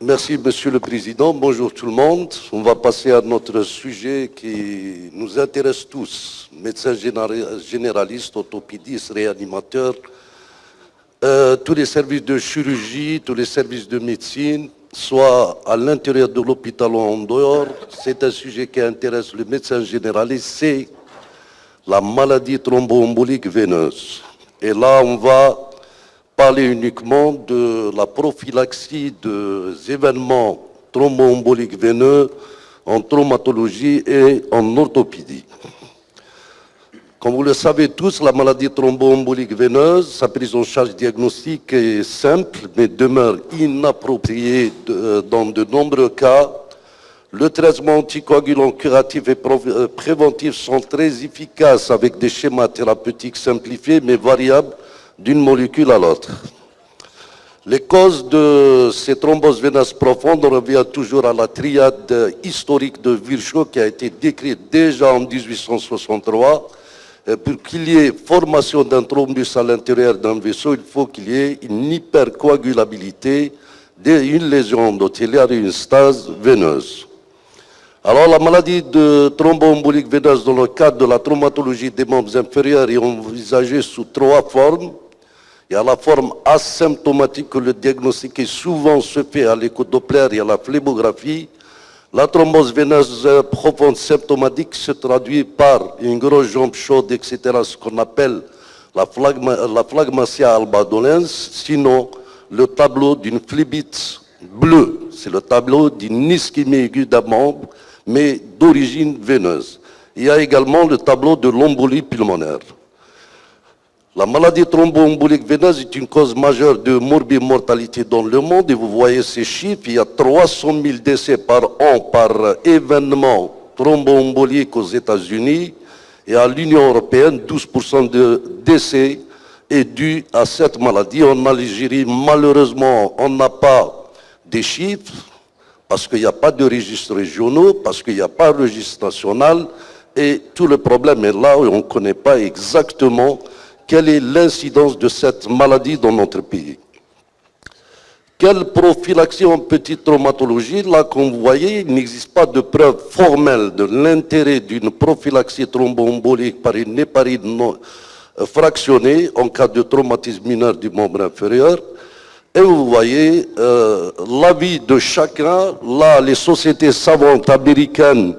Merci, Monsieur le Président. Bonjour tout le monde. On va passer à notre sujet qui nous intéresse tous. Médecins généralistes, orthopédistes, réanimateurs, tous les services de chirurgie, tous les services de médecine, soit à l'intérieur de l'hôpital ou en dehors. C'est un sujet qui intéresse le médecin généraliste, c'est la maladie thromboembolique veineuse. Et là, on va parler uniquement de la prophylaxie des événements thromboemboliques veineux en traumatologie et en orthopédie. Comme vous le savez tous, la maladie thromboembolique veineuse, sa prise en charge diagnostique est simple, mais demeure inappropriée dans de nombreux cas. Le traitement anticoagulant curatif et préventif sont très efficaces avec des schémas thérapeutiques simplifiés, mais variables d'une molécule à l'autre. Les causes de ces thromboses veineuses profondes, on revient toujours à la triade historique de Virchow qui a été décrite déjà en 1863. Pour qu'il y ait formation d'un thrombus à l'intérieur d'un vaisseau, il faut qu'il y ait une hypercoagulabilité, une lésion endothéliale et une stase veineuse. Alors la maladie de thromboembolique veineuse dans le cadre de la traumatologie des membres inférieurs est envisagée sous trois formes. Il y a la forme asymptomatique que le diagnostic est souvent se fait à l'écho-doppler et à la phlébographie. La thrombose veineuse profonde symptomatique se traduit par une grosse jambe chaude, etc., ce qu'on appelle la phlagmatia albadolens, sinon le tableau d'une phlébite bleue. C'est le tableau d'une ischémie aiguë d'un membre, mais d'origine veineuse. Il y a également le tableau de l'embolie pulmonaire. La maladie thromboembolique veineuse est une cause majeure de morbimortalité dans le monde et vous voyez ces chiffres, il y a 300 000 décès par an par événement thromboembolique aux États-Unis et à l'Union européenne, 12% de décès est dû à cette maladie. En Algérie, malheureusement, on n'a pas des chiffres parce qu'il n'y a pas de registres régionaux, parce qu'il n'y a pas de registre national et tout le problème est là où on ne connaît pas exactement quelle est l'incidence de cette maladie dans notre pays. Quelle prophylaxie en petite traumatologie? Là, comme vous voyez, il n'existe pas de preuve formelle de l'intérêt d'une prophylaxie thromboembolique par une héparine fractionnée en cas de traumatisme mineur du membre inférieur. Et vous voyez l'avis de chacun. Là, les sociétés savantes américaines,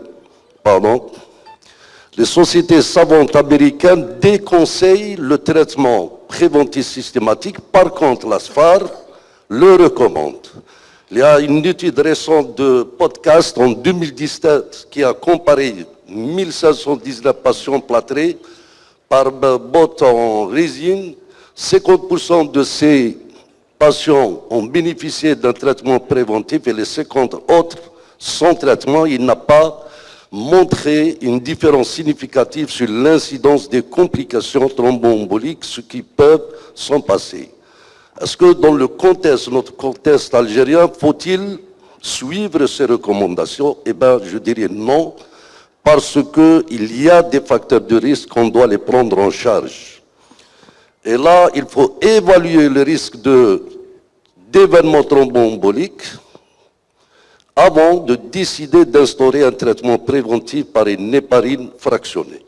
les sociétés savantes américaines déconseillent le traitement préventif systématique. Par contre, la SPHAR le recommande. Il y a une étude récente de podcast en 2017 qui a comparé 1519 patients plâtrés par botte en résine. 50% de ces patients ont bénéficié d'un traitement préventif et les 50 autres sans traitement. Il n'a pas montré une différence significative sur l'incidence des complications thromboemboliques, ce qui peuvent s'en passer. Est-ce que dans le contexte, notre contexte algérien, faut-il suivre ces recommandations? Eh bien, je dirais non, parce qu'il y a des facteurs de risque, on doit les prendre en charge. Et là, il faut évaluer le risque d'événements thromboemboliques avant de décider d'instaurer un traitement préventif par une héparine fractionnée.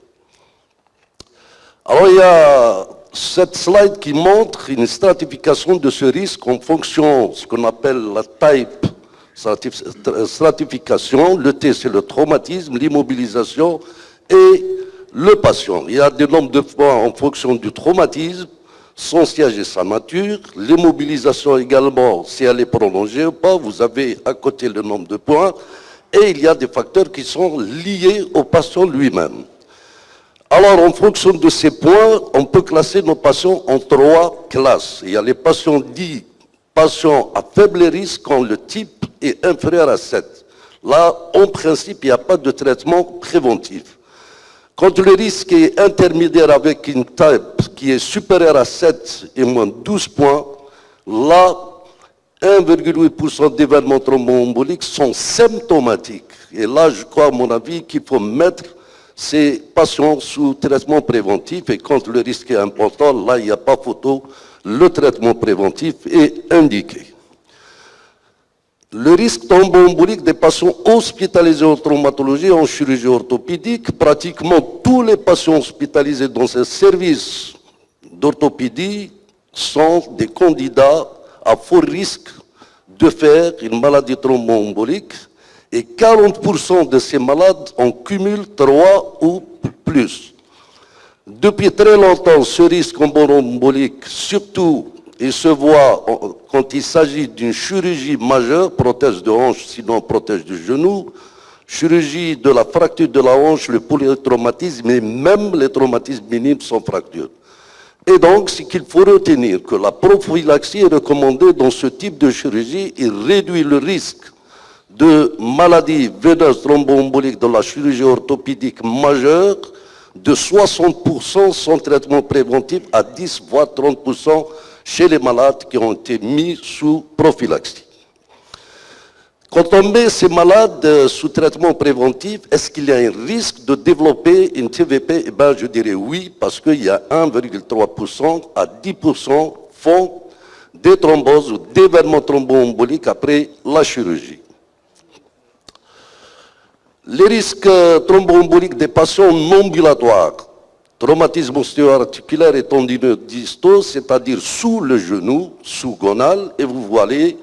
Alors il y a cette slide qui montre une stratification de ce risque en fonction de ce qu'on appelle la type stratification. Le T, c'est le traumatisme, l'immobilisation et le patient. Il y a des nombres de points en fonction du traumatisme, son siège et sa nature, l'immobilisation également, si elle est prolongée ou pas, vous avez à côté le nombre de points, et il y a des facteurs qui sont liés au patient lui-même. Alors, en fonction de ces points, on peut classer nos patients en trois classes. Il y a les patients dits patients à faible risque quand le type est inférieur à 7. Là, en principe, il n'y a pas de traitement préventif. Quand le risque est intermédiaire avec une type qui est supérieure à 7 et moins 12 points, là, 1,8% d'événements thromboemboliques sont symptomatiques. Et là, je crois, à mon avis, qu'il faut mettre ces patients sous traitement préventif. Et quand le risque est important, là, il n'y a pas photo, le traitement préventif est indiqué. Le risque thromboembolique des patients hospitalisés en traumatologie et en chirurgie orthopédique, pratiquement tous les patients hospitalisés dans ces services d'orthopédie sont des candidats à fort risque de faire une maladie thromboembolique et 40% de ces malades en cumulent 3 ou plus. Depuis très longtemps, ce risque thromboembolique, surtout, il se voit quand il s'agit d'une chirurgie majeure, prothèse de hanche, sinon prothèse du genou, chirurgie de la fracture de la hanche, le polytraumatisme, et même les traumatismes minimes sont fractures. Et donc, ce qu'il faut retenir, que la prophylaxie est recommandée dans ce type de chirurgie et réduit le risque de maladies veineuses thromboemboliques dans la chirurgie orthopédique majeure de 60% sans traitement préventif à 10 voire 30% chez les malades qui ont été mis sous prophylaxie. Quand on met ces malades sous traitement préventif, est-ce qu'il y a un risque de développer une TVP? Eh bien, je dirais oui, parce qu'il y a 1,3% à 10% font des thromboses ou d'événements thromboemboliques après la chirurgie. Les risques thromboemboliques des patients non ambulatoires, traumatisme ostéo-articulaire et tendineux distaux, c'est-à-dire sous le genou, sous-gonal, et vous voyez,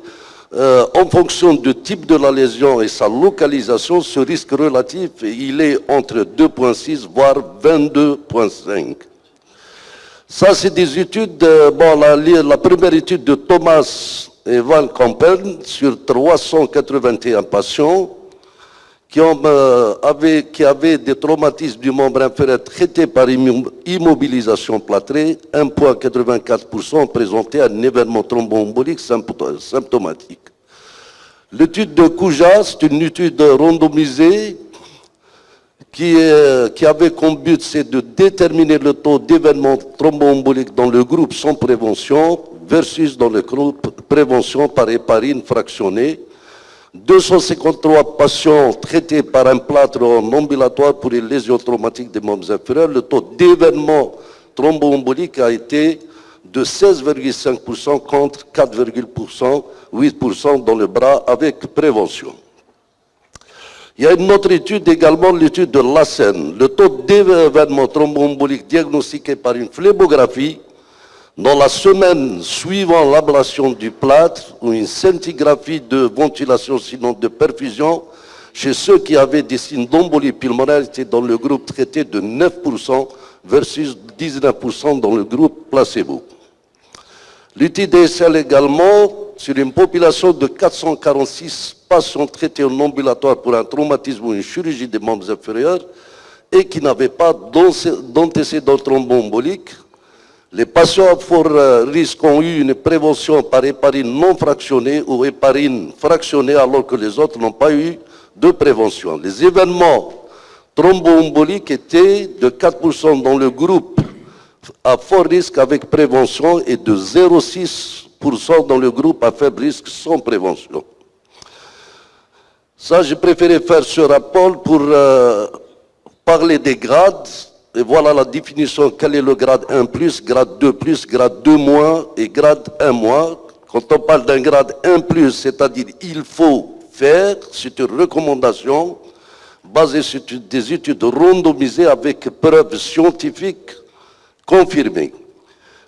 en fonction du type de la lésion et sa localisation, ce risque relatif, il est entre 2,6 voire 22,5. Ça, c'est des études, la première étude de Thomas et Van Kampen sur 381 patients qui avaient des traumatismes du membre inférieur traités par immobilisation plâtrée, 1,84% présentaient un événement thromboembolique symptomatique. L'étude de Kouja, c'est une étude randomisée qui avait comme but c'est de déterminer le taux d'événements thromboemboliques dans le groupe sans prévention versus dans le groupe prévention par héparine fractionnée. 253 patients traités par un plâtre en ambulatoire pour les lésions traumatiques des membres inférieurs. Le taux d'événement thromboembolique a été de 16,5% contre 4,8% dans le bras avec prévention. Il y a une autre étude également, l'étude de Lassen. Le taux d'événement thromboembolique diagnostiqué par une phlébographie dans la semaine suivant l'ablation du plâtre ou une scintigraphie de ventilation sinon de perfusion chez ceux qui avaient des signes d'embolie pulmonaire était dans le groupe traité de 9% versus 19% dans le groupe placebo. L'étude DSL également sur une population de 446 patients traités en ambulatoire pour un traumatisme ou une chirurgie des membres inférieurs et qui n'avaient pas d'antécédents thromboemboliques. Les patients à fort risque ont eu une prévention par héparine non fractionnée ou héparine fractionnée alors que les autres n'ont pas eu de prévention. Les événements thromboemboliques étaient de 4% dans le groupe à fort risque avec prévention et de 0,6% dans le groupe à faible risque sans prévention. Ça, j'ai préféré faire ce rapport pour parler des grades. Et voilà la définition, quel est le grade 1+, grade 2+, grade 2- et grade 1-. Quand on parle d'un grade 1+, c'est-à-dire il faut faire, c'est une recommandation basée sur des études randomisées avec preuves scientifiques confirmées.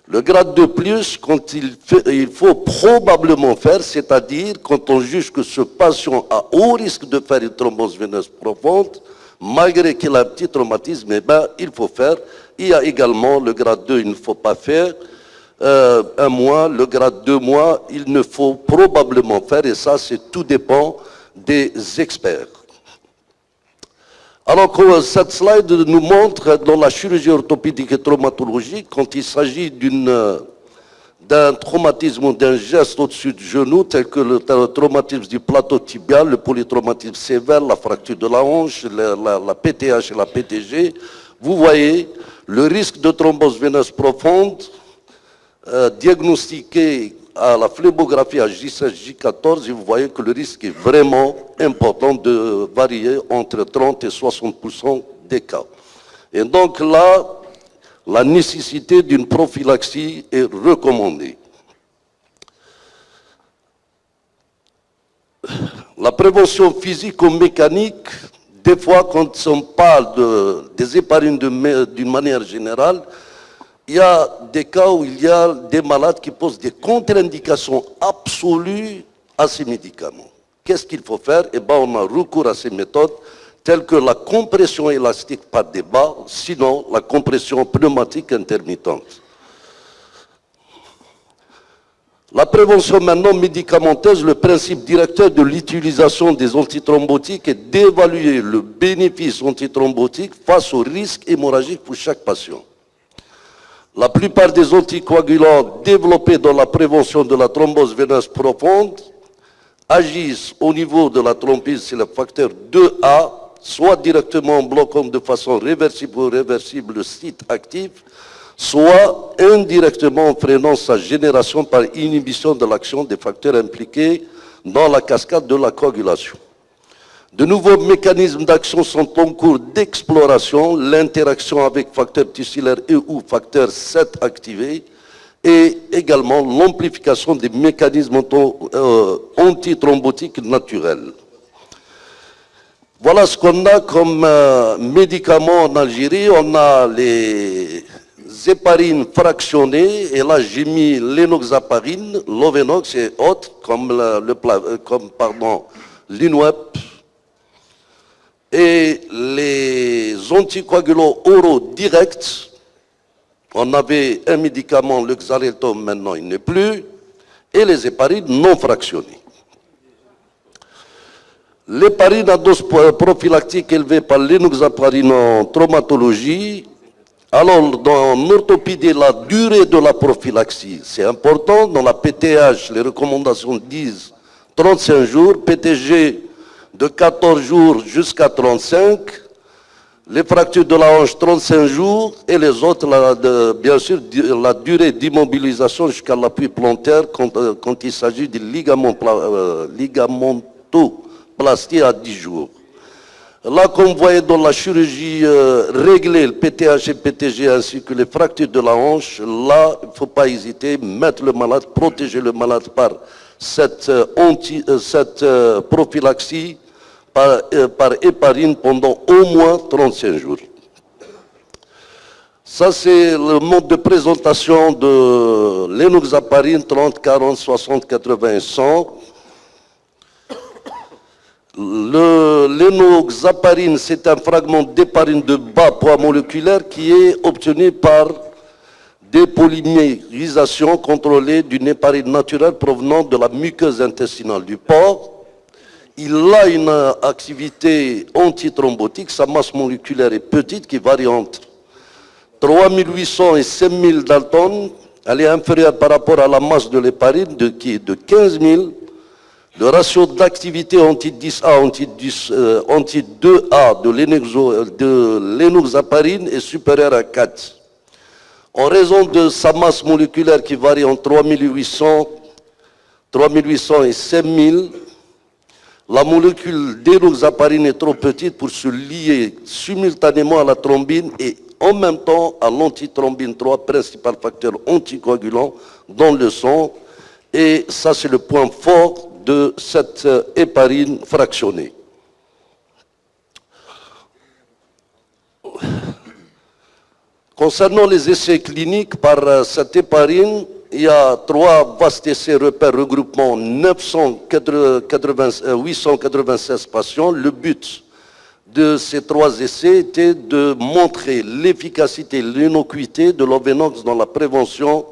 Le grade 2+, quand il faut probablement faire, c'est-à-dire quand on juge que ce patient a haut risque de faire une thrombose veineuse profonde, malgré qu'il a un petit traumatisme, eh ben, il faut faire. Il y a également le grade 2, il ne faut pas faire. 1 mois, le grade 2 mois, il ne faut probablement faire, et ça, tout dépend des experts. Alors que cette slide nous montre dans la chirurgie orthopédique et traumatologique, quand il s'agit d'un traumatisme ou d'un geste au-dessus du genou, tel que le traumatisme du plateau tibial, le polytraumatisme sévère, la fracture de la hanche, la PTH et la PTG, vous voyez le risque de thrombose veineuse profonde diagnostiqué à la phlébographie à J16, J14, et vous voyez que le risque est vraiment important de varier entre 30 et 60% des cas. Et donc là, la nécessité d'une prophylaxie est recommandée. La prévention physico-mécanique, des fois quand on parle des héparines d'une manière générale, il y a des cas où il y a des malades qui posent des contre-indications absolues à ces médicaments. Qu'est-ce qu'il faut faire? Eh bien, on a recours à ces méthodes telles que la compression élastique par des bas, sinon la compression pneumatique intermittente. La prévention maintenant médicamenteuse, le principe directeur de l'utilisation des antithrombotiques est d'évaluer le bénéfice antithrombotique face au risque hémorragique pour chaque patient. La plupart des anticoagulants développés dans la prévention de la thrombose veineuse profonde agissent au niveau de la thrombine, c'est le facteur 2A, soit directement en bloquant de façon réversible ou réversible le site actif, soit indirectement en freinant sa génération par inhibition de l'action des facteurs impliqués dans la cascade de la coagulation. De nouveaux mécanismes d'action sont en cours d'exploration, l'interaction avec facteurs tissulaires et ou facteurs 7 activés, et également l'amplification des mécanismes antithrombotiques naturels. Voilà ce qu'on a comme médicaments en Algérie. On a les héparines fractionnées, et là j'ai mis l'énoxaparine, l'Ovenox et autres, comme l'Inwep, et les anticoagulants oraux directs. On avait un médicament, le Xarelto, maintenant il n'est plus, et les héparines non fractionnées. L'héparine à dose prophylactique élevée par l'énoxaparine en traumatologie. Alors, dans l'orthopédie, la durée de la prophylaxie, c'est important. Dans la PTH, les recommandations disent 35 jours, PTG de 14 jours jusqu'à 35, les fractures de la hanche 35 jours, et les autres, bien sûr, la durée d'immobilisation jusqu'à l'appui plantaire quand il s'agit de ligamentoplastie à 10 jours. Là, comme vous voyez dans la chirurgie réglée, le PTH et PTG ainsi que les fractures de la hanche, là, il ne faut pas hésiter, mettre le malade, protéger le malade par cette prophylaxie par héparine pendant au moins 35 jours. Ça, c'est le mode de présentation de l'énoxaparine 30, 40, 60, 80 et 100. L'énoxaparine, c'est un fragment d'héparine de bas poids moléculaire qui est obtenu par dépolymérisation contrôlée d'une héparine naturelle provenant de la muqueuse intestinale du porc. Il a une activité antithrombotique, sa masse moléculaire est petite, qui varie entre 3800 et 5000 Dalton. Elle est inférieure par rapport à la masse de l'héparine qui est de 15 000. Le ratio d'activité anti-10A, anti-2A de l'énoxaparine est supérieur à 4. En raison de sa masse moléculaire qui varie entre 3800 et 5000, la molécule d'énoxaparine est trop petite pour se lier simultanément à la thrombine et en même temps à l'antithrombine 3, principal facteur anticoagulant dans le sang. Et ça, c'est le point fort de cette héparine fractionnée. Concernant les essais cliniques par cette héparine, il y a 3 vastes essais repères regroupement 896 patients. Le but de ces 3 essais était de montrer l'efficacité, l'innocuité de l'Ovenox dans la prévention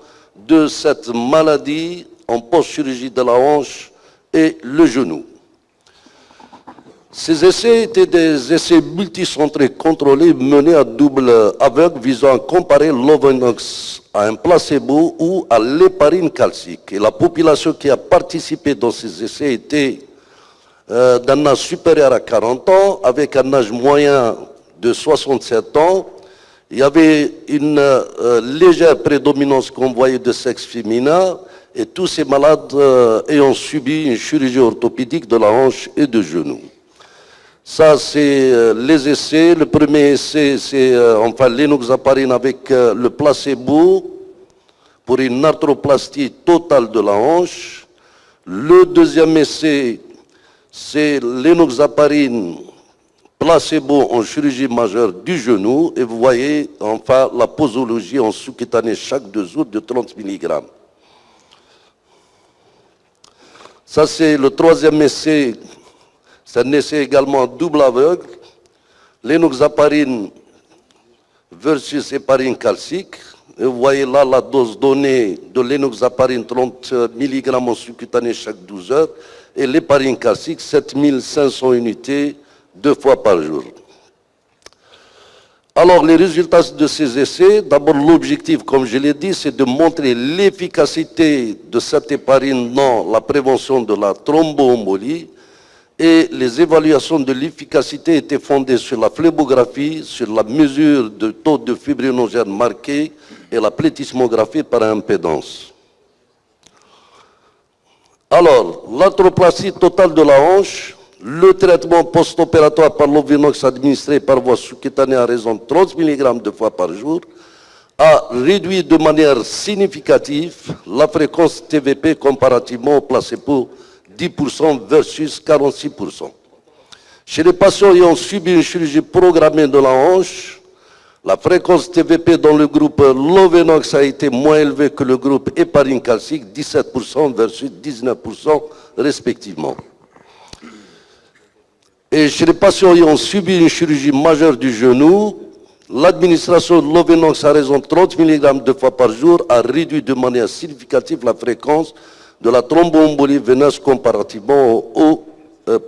de cette maladie en post-chirurgie de la hanche et le genou. Ces essais étaient des essais multicentrés contrôlés menés à double aveugle visant à comparer l'Ovenox à un placebo ou à l'héparine calcique. Et la population qui a participé dans ces essais était d'un âge supérieur à 40 ans, avec un âge moyen de 67 ans. Il y avait une légère prédominance qu'on voyait de sexe féminin, et tous ces malades ayant subi une chirurgie orthopédique de la hanche et de genou. Ça, c'est les essais. Le premier essai, c'est l'énoxaparine avec le placebo pour une arthroplastie totale de la hanche. Le deuxième essai, c'est l'enoxaparine placebo en chirurgie majeure du genou. Et vous voyez enfin la posologie en sous-cutané chaque 2 jours de 30 mg. Ça, c'est le 3e essai. C'est un essai également double aveugle. L'enoxaparine versus héparine calcique. Et vous voyez là la dose donnée de l'enoxaparine, 30 mg en sous-cutané chaque 12 heures. Et l'héparine calcique, 7500 unités 2 fois par jour. Alors, les résultats de ces essais, d'abord l'objectif, comme je l'ai dit, c'est de montrer l'efficacité de cette héparine dans la prévention de la thromboembolie. Et les évaluations de l'efficacité étaient fondées sur la phlébographie, sur la mesure de taux de fibrinogène marqué et la plétismographie par impédance. Alors, l'arthroplastie totale de la hanche, le traitement post-opératoire par l'Ovenox administré par voie sous-cutanée à raison de 30 mg 2 fois par jour a réduit de manière significative la fréquence TVP comparativement au placebo 10% versus 46%. Chez les patients ayant subi une chirurgie programmée de la hanche, la fréquence TVP dans le groupe Lovenox a été moins élevée que le groupe héparine calcique, 17% versus 19% respectivement. Et chez les patients ayant subi une chirurgie majeure du genou, l'administration de Lovenox à raison de 30 mg 2 fois par jour a réduit de manière significative la fréquence de la thromboembolie veineuse comparativement au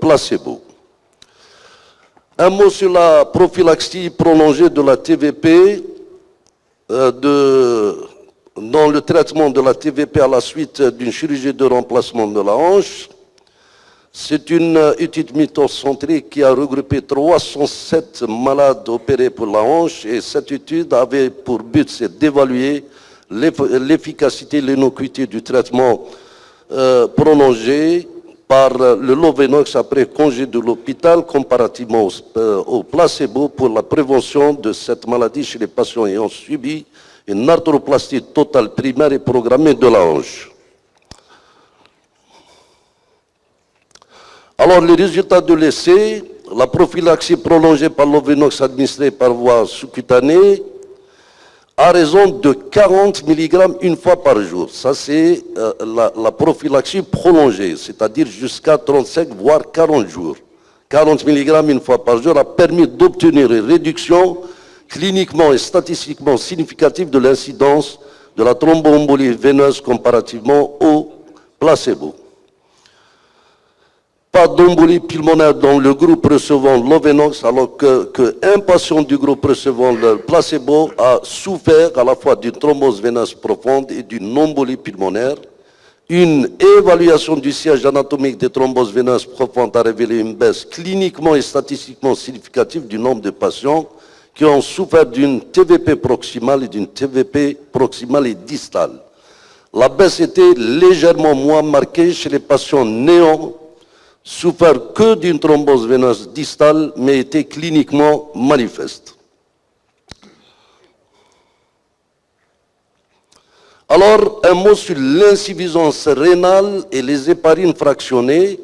placebo. Un mot sur la prophylaxie prolongée de la TVP, dans le traitement de la TVP à la suite d'une chirurgie de remplacement de la hanche. C'est une étude métocentrique qui a regroupé 307 malades opérés pour la hanche, et cette étude avait pour but d'évaluer l'efficacité et l'innocuité du traitement prolongé par le Lovenox après congé de l'hôpital comparativement au placebo pour la prévention de cette maladie chez les patients ayant subi une arthroplastie totale primaire et programmée de la hanche. Alors, les résultats de l'essai, la prophylaxie prolongée par l'Ovenox administrée par voie sous-cutanée, à raison de 40 mg une fois par jour. Ça, c'est la prophylaxie prolongée, c'est-à-dire jusqu'à 35 voire 40 jours. 40 mg une fois par jour a permis d'obtenir une réduction cliniquement et statistiquement significative de l'incidence de la thromboembolie veineuse comparativement au placebo. Pas d'embolie pulmonaire dans le groupe recevant l'Ovenox, alors qu'un patient du groupe recevant le placebo a souffert à la fois d'une thrombose veineuse profonde et d'une embolie pulmonaire. Une évaluation du siège anatomique des thromboses veineuses profondes a révélé une baisse cliniquement et statistiquement significative du nombre de patients qui ont souffert d'une TVP proximale et d'une TVP proximale et distale. La baisse était légèrement moins marquée chez les patients n'ayant souffert que d'une thrombose veineuse distale, mais était cliniquement manifeste. Alors, un mot sur l'insuffisance rénale et les héparines fractionnées.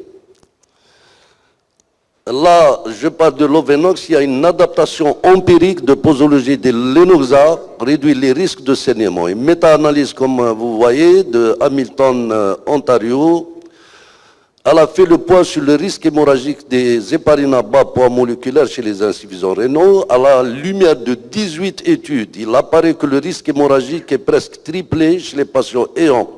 Là, je parle de l'Ovenox, il y a une adaptation empirique de posologie de l'Enoxa, réduit les risques de saignement. Une méta-analyse, comme vous voyez, de Hamilton, Ontario, elle a fait le point sur le risque hémorragique des héparines à bas poids moléculaire chez les insuffisants rénaux. À la lumière de 18 études, il apparaît que le risque hémorragique est presque triplé chez les patients ayant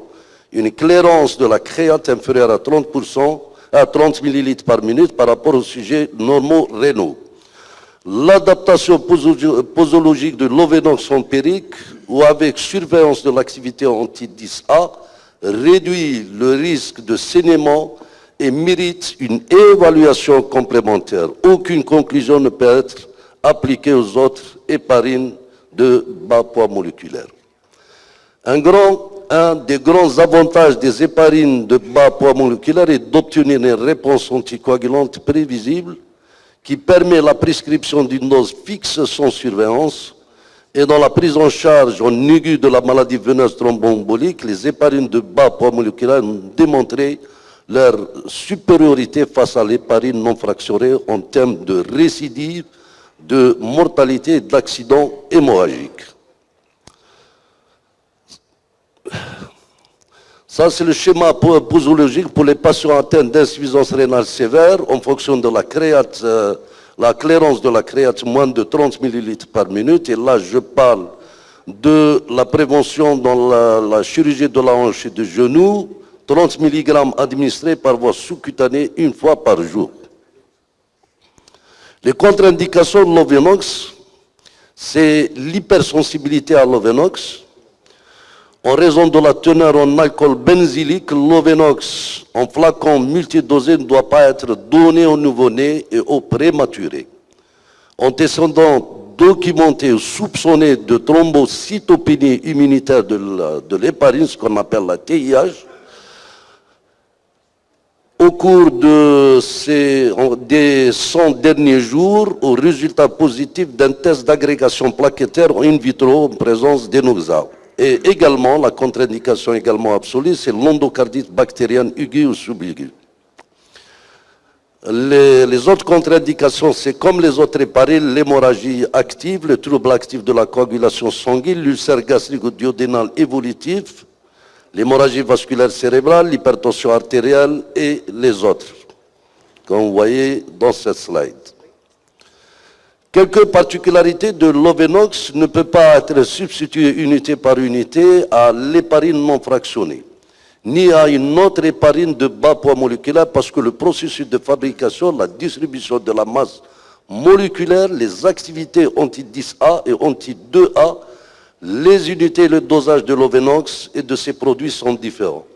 une clairance de la créate inférieure à 30%, à 30 ml par minute par rapport aux sujets normaux rénaux. L'adaptation posologique de l'Ovenox empirique ou avec surveillance de l'activité anti-10A réduit le risque de saignement et mérite une évaluation complémentaire. Aucune conclusion ne peut être appliquée aux autres héparines de bas poids moléculaire. Un des grands avantages des héparines de bas poids moléculaire est d'obtenir une réponse anticoagulante prévisible qui permet la prescription d'une dose fixe sans surveillance, et dans la prise en charge en aigu de la maladie veineuse thromboembolique, les héparines de bas poids moléculaire ont démontré leur supériorité face à l'héparine non fractionnée en termes de récidive, de mortalité et d'accidents hémorragiques. Ça, c'est le schéma posologique pour les patients atteints d'insuffisance rénale sévère en fonction de la clairance de la créate moins de 30 ml par minute. Et là, je parle de la prévention dans la chirurgie de la hanche et du genou, 30 mg administrés par voie sous-cutanée une fois par jour. Les contre-indications de l'Ovenox, c'est l'hypersensibilité à l'Ovenox. En raison de la teneur en alcool benzylique, l'Ovenox en flacon multidosé ne doit pas être donné aux nouveau-nés et aux prématurés. Antécédents documentés ou soupçonnés de thrombocytopénie immunitaire de l'héparine, ce qu'on appelle la TIH, au cours des 100 derniers jours, au résultat positif d'un test d'agrégation plaquettaire in vitro en présence d'Enoxa. Et également, la contre-indication également absolue, c'est l'endocardite bactérienne aiguë ou subaiguë. Les autres contre-indications, c'est comme les autres héparines, l'hémorragie active, le trouble actif de la coagulation sanguine, l'ulcère gastrique ou duodénal évolutif, l'hémorragie vasculaire cérébrale, l'hypertension artérielle et les autres, comme vous voyez dans cette slide. Quelques particularités de l'Ovenox ne peut pas être substitué unité par unité à l'héparine non fractionnée, ni à une autre héparine de bas poids moléculaire parce que le processus de fabrication, la distribution de la masse moléculaire, les activités anti-10A et anti-2A, les unités et le dosage de l'Ovenox et de ses produits sont différents.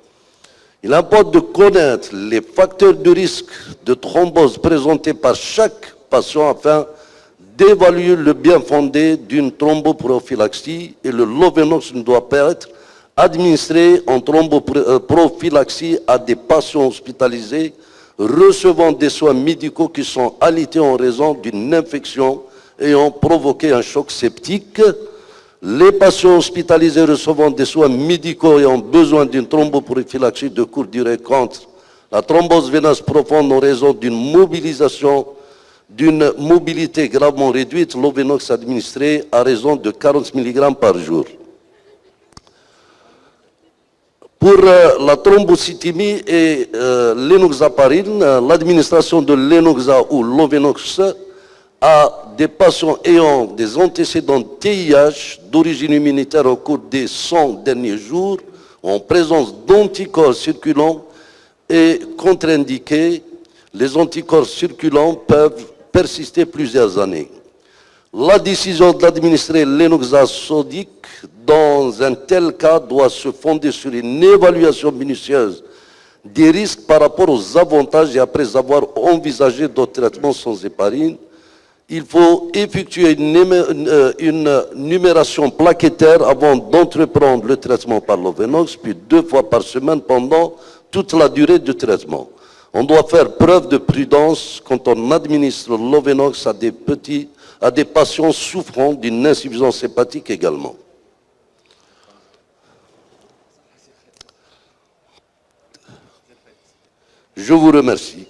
Il importe de connaître les facteurs de risque de thrombose présentés par chaque patient afin d'évaluer le bien fondé d'une thromboprophylaxie et le Lovenox ne doit pas être administré en thromboprophylaxie à des patients hospitalisés recevant des soins médicaux qui sont alités en raison d'une infection ayant provoqué un choc septique. Les patients hospitalisés recevant des soins médicaux ayant besoin d'une thromboprophylaxie de courte durée contre la thrombose veineuse profonde en raison d'une mobilité gravement réduite, l'Ovenox administré à raison de 40 mg par jour. Pour la thrombocytémie et l'enoxaparine, l'administration de l'Enoxa ou l'Ovenox à des patients ayant des antécédents TIH d'origine immunitaire au cours des 100 derniers jours, en présence d'anticorps circulants et contre-indiqués, les anticorps circulants peuvent persister plusieurs années. La décision d'administrer l'Enoxa sodique dans un tel cas doit se fonder sur une évaluation minutieuse des risques par rapport aux avantages et après avoir envisagé d'autres traitements sans héparine. Il faut effectuer une numération plaquettaire avant d'entreprendre le traitement par l'Ovenox, puis 2 fois par semaine pendant toute la durée du traitement. On doit faire preuve de prudence quand on administre l'Ovenox à des patients souffrant d'une insuffisance hépatique également. Je vous remercie.